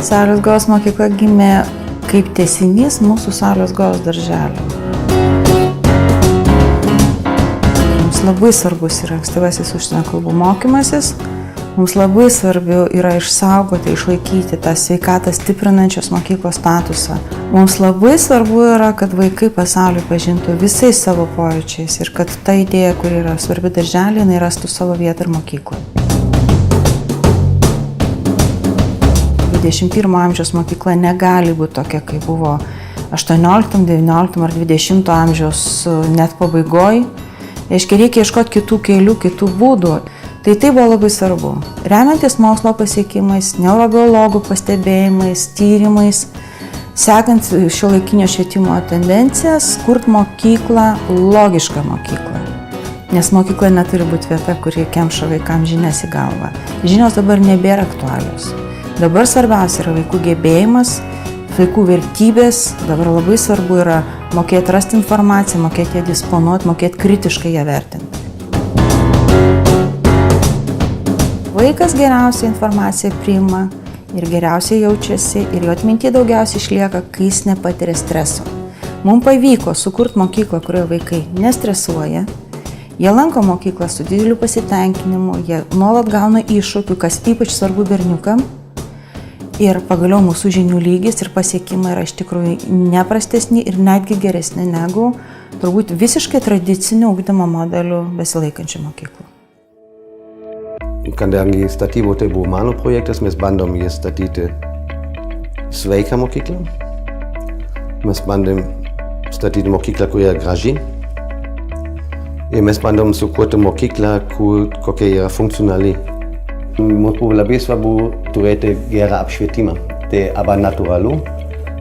Sauliaus Gojos mokykla gimė kaip tęsinys mūsų Sauliaus Gojos darželio. Mums labai svarbus yra ankstyvasis užsienio kalbų mokymasis. Mums labai svarbu yra išsaugoti, išlaikyti tą sveikatą stiprinančios mokyklos statusą. Mums labai svarbu yra, kad vaikai pasaulį pažintų visais savo pojūčiais ir kad ta idėja, kuri yra svarbi darželį, jinai rastų savo vietą ir mokykloje. 21 amžiaus mokykla negali būti tokia, kaip buvo 18, 19 ar 20 amžiaus net pabaigoj. Reikia ieškoti kitų kelių, kitų būdų. Tai buvo labai svarbu. Remiantis mokslo pasiekimais, neurobiologų pastebėjimais, tyrimais, sekant šiuolaikinio švietimo tendencijas, kurti mokyklą, logišką mokyklą. Nes mokykla neturi būti vieta, kuri kemša vaikams žinias į galvą. Žinios dabar nebėra aktualios. Dabar svarbiausia yra vaikų gebėjimas, vaikų vertybės. Dabar labai svarbu yra mokėti rasti informaciją, mokėti ją disponuoti, mokėti kritiškai ją vertinti. Vaikas geriausiai informaciją priima ir geriausiai jaučiasi ir jo atminty daugiausiai išlieka, kai jis nepatiria streso. Mums pavyko sukurti mokyklą, kurioje vaikai nestresuoja, jie lanko mokyklą su dideliu pasitenkinimu, jie nuolat gauna iššūkių, kas ypač svarbu berniukam. Ir pagaliau mūsų žinių lygis ir pasiekimai yra iš tikrųjų neprastesni ir netgi geresni negu turbūt visiškai tradicinių ugdymo modelių besilaikančių mokyklų. Kadangi statybų tai buvo mano projektas, mes bandom jį statyti sveiką mokyklą. Mes bandom statyti mokyklą, kuri yra graži. Ir mes bandom sukurti mokyklą, kokia yra funkcionali. Mums buvo labai svarbu turėti gerą apšvietimą. Tai arba natūralu,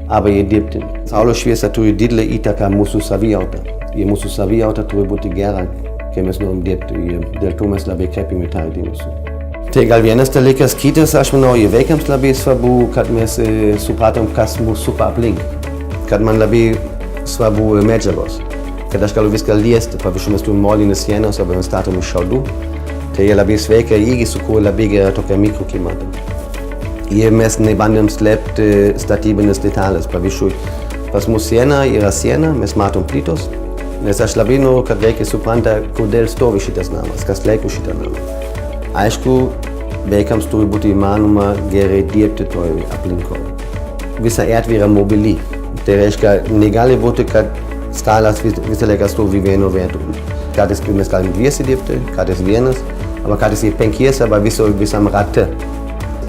arba jį dirbti. Saulės šviesa turi didelę įtaką mūsų savijautą. Ir mūsų savijauta turi būti gera, kai mes norim dirbti. Ir dėl to mes labai kreipiame tą dėmesį. Tai gal vienas dalykas, kitas, aš manau, ir vaikams labai svarbu, kad mes supratom, kas mūsų supa aplink. Kad man labai svarbu medžiagos. Kad aš galiu viską liesti. Pavyzdžiui, mes turim molines sienas, arba mes statom iš šiaudų. Tai je labai sveika irgi sukūrė labai gerą tokią mikroklimatą. Ir mes nebandėm slėpti statybinės detalės. Pavyzdžiui, pas mus siena yra siena, mes matom plytos. Nes aš labai noriu, kad vaikai supranta, kodėl stovi šitas namas, kas laiko šitą namą. Aišku, vaikams turi būti įmanoma gerai dirbti toj aplinkoje. Visa erdvė yra mobili. Tai reiškia, negali būti, kad stalas visą laiką stovi vienu vietu. Kartais mes galim dviesi dirbti, kartais vienas. Aber kad ir penkies, arba visam rate.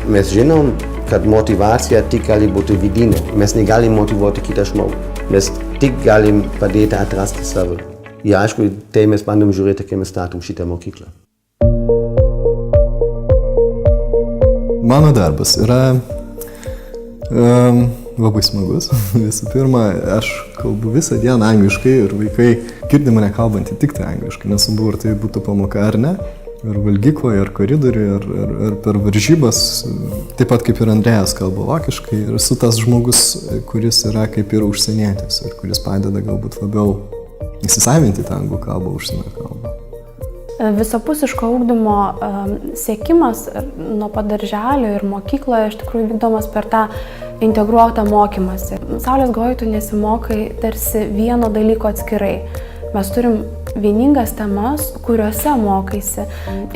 Mes žinom, kad motivacija tik gali būti vidinė. Mes negalim motivuoti kitą žmogų. Mes tik galim padėti atrasti save. Ir aišku, tai mes bandom žiūrėti, kai mes statom šitą mokyklą. Mano darbas yra labai smagus. Visų pirma, aš kalbu visą dieną angliškai ir vaikai girdi mane kalbantį tik tai angliškai. Nesvarbu, ar tai būtų pamoka ar ne. Ir valgykloje, ir koridoriuje, ir per varžybas, taip pat kaip ir Andrėjas kalba vokiškai, ir esu tas žmogus, kuris yra kaip ir užsienietis ir kuris padeda galbūt labiau įsisavinti tą anglų kalbą, užsienio kalbą. Visapusiško ugdymo siekimas nuo pat darželio ir mokykloje iš tikrųjų vykdomas per tą integruotą mokymąsi. Sauliaus Gojoj tu nesimokai tarsi vieno dalyko atskirai. Mes turim vieningas temas, kuriuose mokaisi.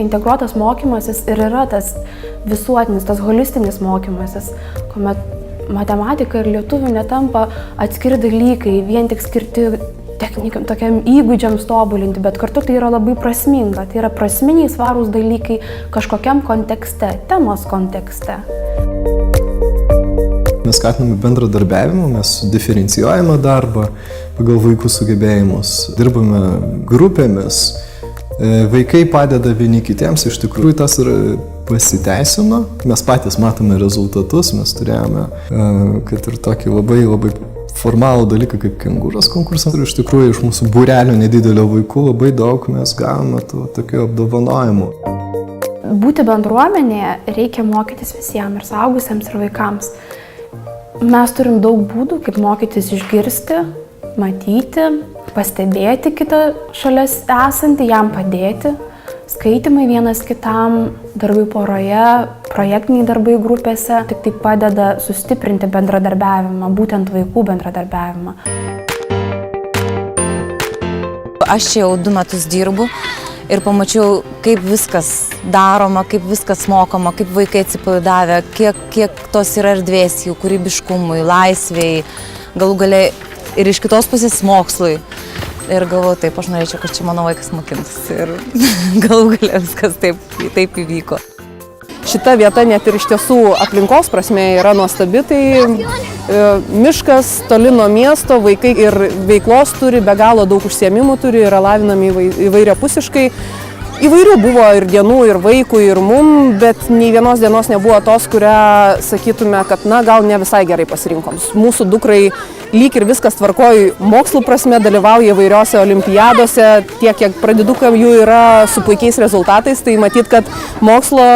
Integruotas mokymasis ir yra tas visuotinis, tas holistinis mokymasis, kuomet matematika ir lietuvių netampa atskiri dalykai, vien tik skirti technikam, tokiam įgūdžiams tobulinti, bet kartu tai yra labai prasminga. Tai yra prasminiai svarūs dalykai kažkokiam kontekste, temos kontekste. Mes skatiname bendradarbiavimą, mes diferencijuojame darbą pagal vaikų sugebėjimus, dirbame grupėmis, vaikai padeda vieni kitiems, iš tikrųjų tas ir pasiteisino, mes patys matome rezultatus, mes turėjome, kad ir tokį labai formalų dalyką kaip kengūros konkursas ir iš tikrųjų iš mūsų būrelio nedidelio vaikų labai daug mes gavome tokių apdovanojimų. Būti bendruomenėje reikia mokytis visiems, ir suaugusiems, ir vaikams. Mes turim daug būdų, kaip mokytis išgirsti, matyti, pastebėti kitą šalia esantį, jam padėti, Skaitimai vienas kitam, darbai poroje, projektiniai darbai grupėse tik tai padeda sustiprinti bendradarbiavimą, būtent vaikų bendradarbiavimą. Aš čia jau 2 metus dirbu ir pamačiau, kaip viskas daroma, kaip viskas mokoma, kaip vaikai atsipalaidavę, kiek tos yra erdvės jų kūrybiškumui, laisvėjai, galų gale ir iš kitos pusės mokslui. Ir galvoju, taip, aš norėčiau, kad čia mano vaikas mokintųsi ir galų gale viskas taip įvyko. Šita vieta net ir iš tiesų aplinkos prasme yra nuostabi, tai miškas toli nuo miesto, vaikai ir veiklos turi, be galo daug užsiėmimų turi, yra lavinami įvairiapusiškai. Įvairių buvo ir dienų, ir vaikų, ir mum, bet nei vienos dienos nebuvo tos, kurią sakytume, kad gal ne visai gerai pasirinkom. Mūsų dukrai lyg ir viskas tvarkoj mokslų prasme, dalyvauja įvairiose olimpiadose, tiek kiek pradedukam jų yra su puikiais rezultatais, tai matyt, kad mokslo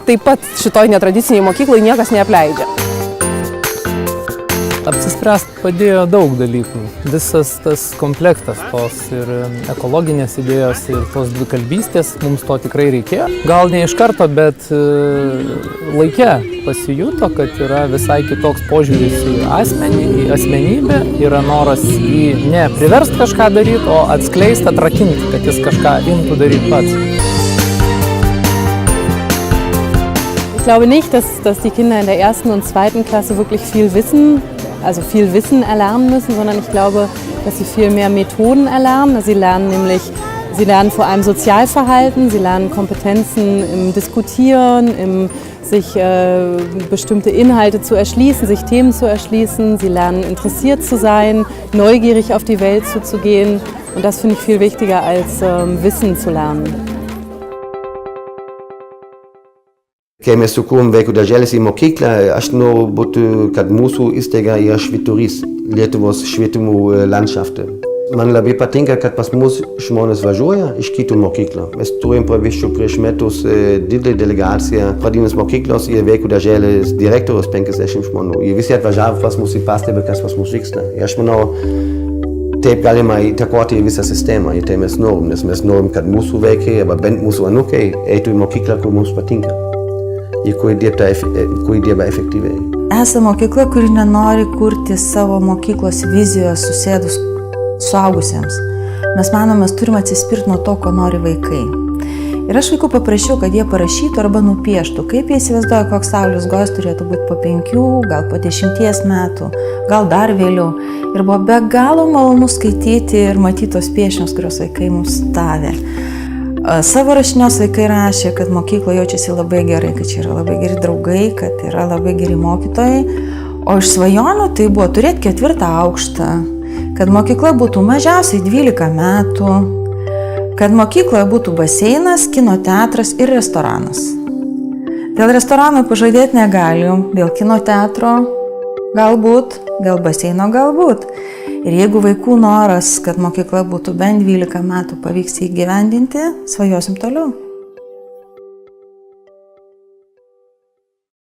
taip pat šitoj netradiciniai mokyklai niekas neapleidžia. Apsispręsti padėjo daug dalykų. Visas tas komplektas, tos ir ekologinės idėjos, ir tos dvikalbystės, mums to tikrai reikėjo. Gal ne iš karto, bet laike pasijuto, kad yra visai kitoks požiūris į asmenį, į asmenybę, yra noras jį ne priversti kažką daryti, o atskleisti, atrakinti, kad jis kažką imtų daryti pats. Ich glaube nicht, dass die Kinder in der 1. und 2. Klasse wirklich viel Wissen erlernen müssen, sondern ich glaube, dass sie viel mehr Methoden erlernen. Sie lernen vor allem Sozialverhalten, sie lernen Kompetenzen im Diskutieren, im sich bestimmte Inhalte zu erschließen, sich Themen zu erschließen. Sie lernen interessiert zu sein, neugierig auf die Welt zuzugehen. Und das finde ich viel wichtiger als Wissen zu lernen. Kai mes sukūrėm vaikų darželis į mokyklą, aš noriu būti, kad mūsų įstaiga yra švyturys Lietuvos švietimo landšafte. Man labai patinka, kad pas mus žmonės važiuoja iš kitų mokyklų. Mes turim pavyzdžių prieš metus didelį delegaciją pradinės mokyklos ir vaikų darželis direktorius 50 žmonių. Jie visi atvažiavo pas mus į pastebę, kas pas mus vyksta. Ir aš manau, taip galima įtakoti visą sistemą, ir tai mes norim, nes mes norim, kad mūsų vaikai, arba bent mūsų anūkai eitų į mokyklą, kur mums patinka. Kuri dirba efektyviai. Esame mokykla, kuri nenori kurti savo mokyklos vizijos susėdus suaugusiems. Mes manom, mes turime atsispirti nuo to, ko nori vaikai. Ir aš vaikų paprašiau, kad jie parašytų arba nupieštų, kaip jie įsivaizduoja, koks Saulius Gojus turėtų būti po 5, gal po 10 metų, gal dar vėliau. Ir buvo be galo malonu skaityti ir matyti tos piešinius, kuriuos vaikai mums davė. Savo rašinios vaikai rašė, kad mokykla jaučiasi labai gerai, kad čia yra labai geri draugai, kad yra labai geri mokytojai. O iš svajonių tai buvo turėti 4. aukštą, kad mokykla būtų mažiausiai 12 metų, kad mokykloje būtų baseinas, kino teatras ir restoranas. Dėl restorano pažadėti negalim, dėl kino teatro galbūt, dėl baseino galbūt. Ir jeigu vaikų noras, kad mokykla būtų bent 12 metų, pavyks įgyvendinti, svajosim toliau.